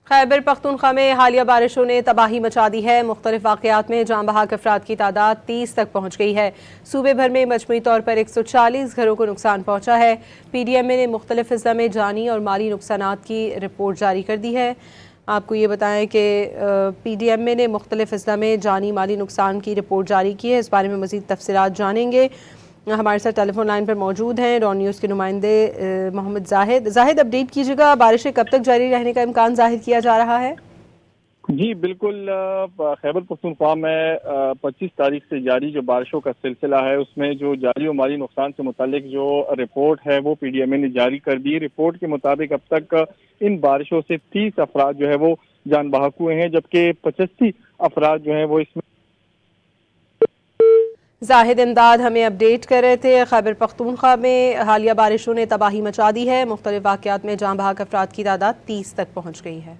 खैबर पख्तूनख्वा में हालिया बारिशों ने तबाही मचा दी है। मुख्तलिफ वाक़यात में जान बहक अफराद की तादाद 30 तक पहुँच गई है। सूबे भर में मजमूई तौर पर 140 घरों को नुकसान पहुँचा है। PDMA ने मुख्तलिफ अज़ला में जानी और माली नुकसानात की रिपोर्ट जारी कर दी है। आपको ये बताएं कि PDMA ने मुख्तलिफ अज़ला में जानी माली नुकसान की रिपोर्ट जारी की है। इस बारे में मज़ीद तफसीलात जानेंगे। हमारे साथ टेलीफोन लाइन पर मौजूद हैं रॉन न्यूज़ के नुमाइंदे मोहम्मद जाहिद। अपडेट कीजिएगा, बारिशें कब तक जारी रहने का इम्कान जाहिर किया जा रहा है? जी बिल्कुल, खैबर पख्तूनख्वा में 25 तारीख से जारी जो बारिशों का सिलसिला है उसमें जो जारी और माली नुकसान से मुतालिक जो रिपोर्ट है वो PDMA ने जारी कर दी। रिपोर्ट के मुताबिक अब तक इन बारिशों से 30 अफराद जो है वो जान बहक हुए हैं, जबकि 85 अफराद जो है वो इसमें। जाहिद इमदाद हमें अपडेट कर रहे थे। खैबर पख्तूनख्वा में हालिया बारिशों ने तबाही मचा दी है। मुख्तलिफ वाक़यात में जान बहक अफराद की तादाद 30 तक पहुँच गई है।